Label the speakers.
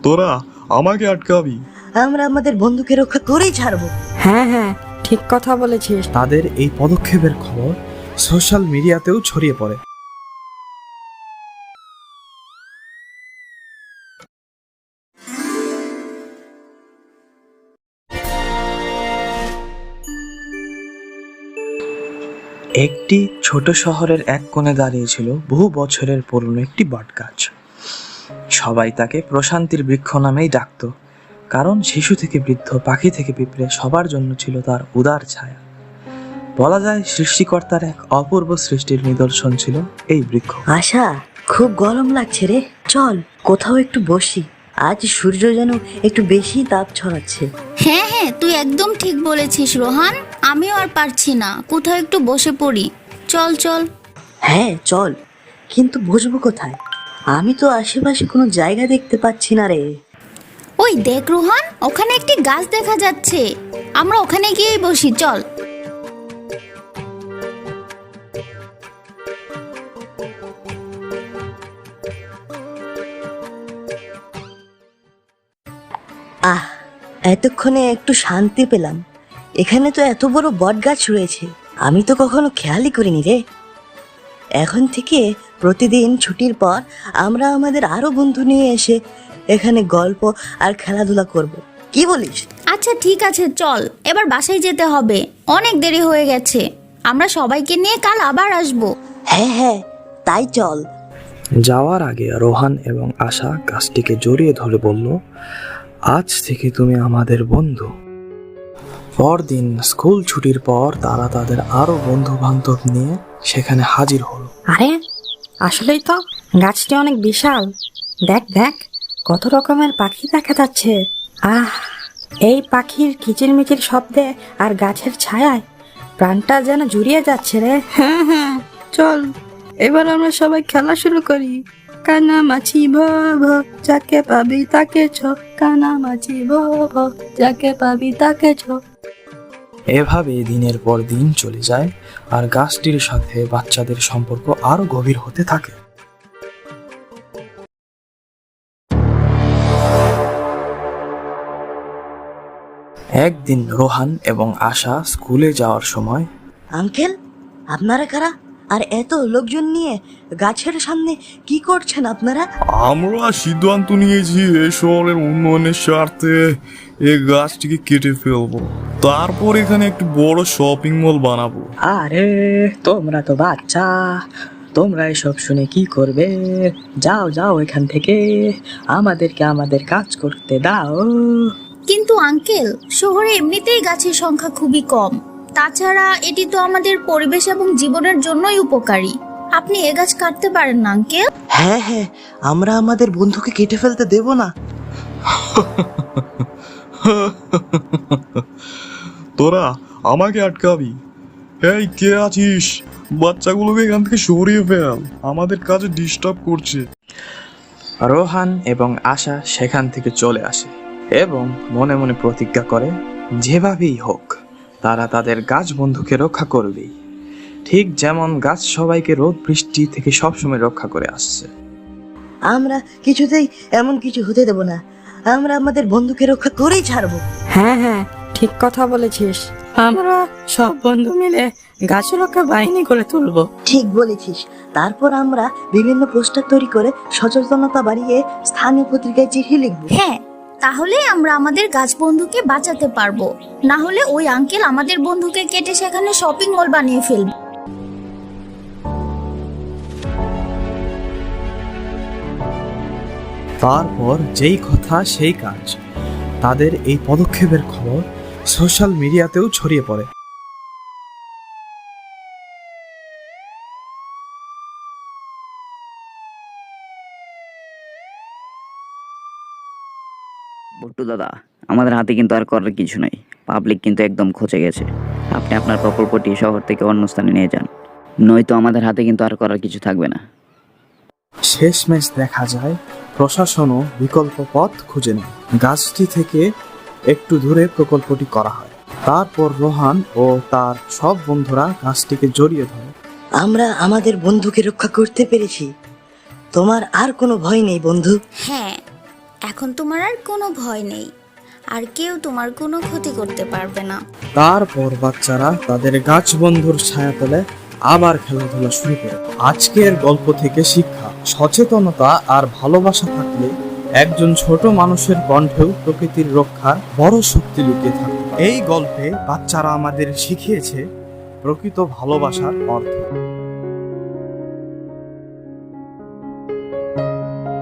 Speaker 1: তোরা আমাকে আটকাবি?
Speaker 2: আমরা আমাদের বন্ধুকে রক্ষা করেই ছাড়বো।
Speaker 3: হ্যাঁ হ্যাঁ, ঠিক কথা বলেছিস।
Speaker 4: তাদের এই পদক্ষেপের খবর সোশ্যাল মিডিয়াতেও ছড়িয়ে পড়ে। একটি ছোট শহরের এক কোণে দাঁড়িয়েছিল বহু বছরের পুরনো একটি বটগাছ। সবাই তাকে প্রশান্তির বৃক্ষ নামেই ডাকত, কারণ শিশু থেকে বৃদ্ধ, পাখি থেকে পিঁপড়ে সবার জন্য ছিল তার উদার ছায়া। বলা যায় সৃষ্টিকর্তার এক অপূর্ব সৃষ্টির নিদর্শন ছিল এই বৃক্ষ।
Speaker 2: আশা, খুব গরম লাগছে রে, চল কোথাও একটু বসি। আজ সূর্য যেন একটু বেশি তাপ ছড়াচ্ছে।
Speaker 5: হ্যাঁ হ্যাঁ, তুই একদম ঠিক বলেছিস রোহান। আমিও আর পারছি না, কোথাও একটু বসে পড়ি। চল চল।
Speaker 2: হ্যাঁ চল, কিন্তু বসবো কোথায়? আমি তো আশেপাশে কোনো জায়গা দেখতে পাচ্ছি না রে।
Speaker 5: ওই দেখ রোহান, ওখানে একটি গাছ দেখা যাচ্ছে। আমরা ওখানে গিয়েই বসি, চল।
Speaker 2: আহ, এতক্ষণে একটু শান্তি পেলাম। এখানে তো এত বড় বট গাছ রয়েছে, আমি তো কখনো খেয়ালই করিনি রে। এখন থেকে প্রতিদিন ছুটির পর আমরা আমাদের আরো বন্ধু নিয়ে এসে এখানে গল্প আর খেলাধুলা করব, কি বলিস?
Speaker 5: আচ্ছা ঠিক আছে, চল এবার বাসায় যেতে হবে, অনেক দেরি হয়ে গেছে। আমরা সবাইকে নিয়ে কাল আবার আসবো।
Speaker 2: হ্যাঁ হ্যাঁ, তাই চল।
Speaker 4: যাওয়ার আগে রোহান এবং আশা গাছটিকে জড়িয়ে ধরে বলল, আজ থেকে তুমি আমাদের বন্ধু। পরদিন স্কুল ছুটির পর তারা তাদের আরো বন্ধু বান্ধব নিয়ে সেখানে হাজির হলো।
Speaker 3: আরে আসলেই তো গাছটি অনেক বিশাল। দেখ দেখ, কত রকমের পাখি দেখা যাচ্ছে। আহ, এই পাখির কিচিরমিচির শব্দে আর গাছের ছায়ায় প্রাণটা যেন জুড়িয়ে যাচ্ছে রে। হ্যাঁ হ্যাঁ, চল এবার আমরা সবাই খেলা শুরু করি। কানামাছি ভব, যাকে পাবি তাকে ছ। কানামাছি ভব, যাকে পাবি তাকে ছ।
Speaker 4: এভাবে দিনের পর দিন চলে যায়, আর গাছটির সাথে বাচ্চাদের সম্পর্ক আরো গভীর হতে থাকে। একদিন রোহান এবং আশা স্কুলে যাওয়ার সময়,
Speaker 2: আঙ্কেল, আপনারা কারা? আর এত লোকজন নিয়ে গাছের সামনে কি করছেন আপনারা?
Speaker 1: আমরা সিদ্ধান্ত নিয়েছি এই শহরের উন্নয়নের স্বার্থে এই গাছটিকে কেটে ফেলবো, তারপর এখানে একটি বড় শপিং মল বানাবো।
Speaker 3: আরে তোমরা তো বাচ্চা, তোমরা এসব শুনে কি করবে? যাও যাও এখান থেকে, আমাদেরকে আমাদের কাজ করতে দাও।
Speaker 5: কিন্তু আঙ্কেল, শহরে এমনিতেই গাছের সংখ্যা খুবই কম। তাছাড়া এটি তো আমাদের পরিবেশ এবং জীবনের জন্যই উপকারী। আপনি এ গাছ কাটতে পারেন না আঙ্কেল।
Speaker 2: হ্যাঁ হ্যাঁ, আমরা আমাদের বন্ধুকে কেটে ফেলতে দেব না।
Speaker 1: তোরা আমাকে আটকাবি? এই কে আছিস? বাচ্চাগুলোকে এখান থেকে সরিয়ে ফেল, আমাদের কাজে ডিস্টার্ব করছে।
Speaker 4: রোহান এবং আশা সেখান থেকে চলে আসে এবং মনে মনে প্রতিজ্ঞা করে, যেভাবেই হোক তারা তাদের গাছ বন্ধুকে রক্ষা করবেই, ঠিক যেমন গাছ সবাইকে রোদ বৃষ্টি থেকে সবসময় রক্ষা করে আসছে।
Speaker 2: আমরা কিছুতেই এমন কিছু হতে দেব না, আমরা আমাদের বন্ধুকে রক্ষা করেই ছাড়বো।
Speaker 3: হ্যাঁ হ্যাঁ, ঠিক কথা বলেছিস। আমরা সব বন্ধু মিলে গাছ রক্ষা বাহিনী করে তুলবো।
Speaker 2: ঠিক বলেছিস। তারপর আমরা বিভিন্ন পোস্টার তৈরি করে সচেতনতা বাড়িয়ে স্থানীয় পত্রিকায় চিঠি লিখবো।
Speaker 5: হ্যাঁ, তাহলে আমরা আমাদের গাছ বন্ধুকে বাঁচাতে পারবো। না হলে ওই আঙ্কেল আমাদের বন্ধুকে কেটে সেখানে শপিং মল বানিয়ে ফেলবে।
Speaker 4: তারপর যেই কথা সেই কাজ। তাদের এই পদক্ষেপের খবর সোশ্যাল মিডিয়াতেও ছড়িয়ে পড়ে।
Speaker 6: বট্টু দাদা, আমাদের হাতে কিন্তু আর করার কিছু নেই। পাবলিক কিন্তু একদম খচে গেছে। আপনি আপনার প্রকল্পটি শহর থেকে অন্য স্থানে নিয়ে যান, নয়তো আমাদের হাতে কিন্তু আর করার কিছু থাকবে না।
Speaker 4: শেষমেশ দেখা যায় প্রশাসনও বিকল্প পথ খুঁজে নেয়। গাছটি থেকে একটু দূরে প্রকল্পটি করা হয়। তারপর রোহান ও তার সব বন্ধুরা গাছটিকে জড়িয়ে ধরে।
Speaker 2: আমরা আমাদের বন্ধুকে রক্ষা করতে পেরেছি, তোমার আর কোনো ভয় নেই বন্ধু।
Speaker 5: হ্যাঁ, এখন তোমার আর কোনো ভয় নেই, আর কেউ তোমার কোনো ক্ষতি করতে পারবে না।
Speaker 7: তারপর বাচ্চারা তাদের গাছ বন্ধুর ছায়াতলে আবার খেলাধুলা শুরু করে। আজকের গল্প থেকে শিক্ষা, সচেতনতা আর ভালোবাসা থাকলে একজন ছোট মানুষের কণ্ঠেও প্রকৃতির রক্ষার বড় শক্তি লুকিয়ে থাকে। এই গল্পে বাচ্চারা আমাদের শিখিয়েছে প্রকৃত ভালোবাসার অর্থ।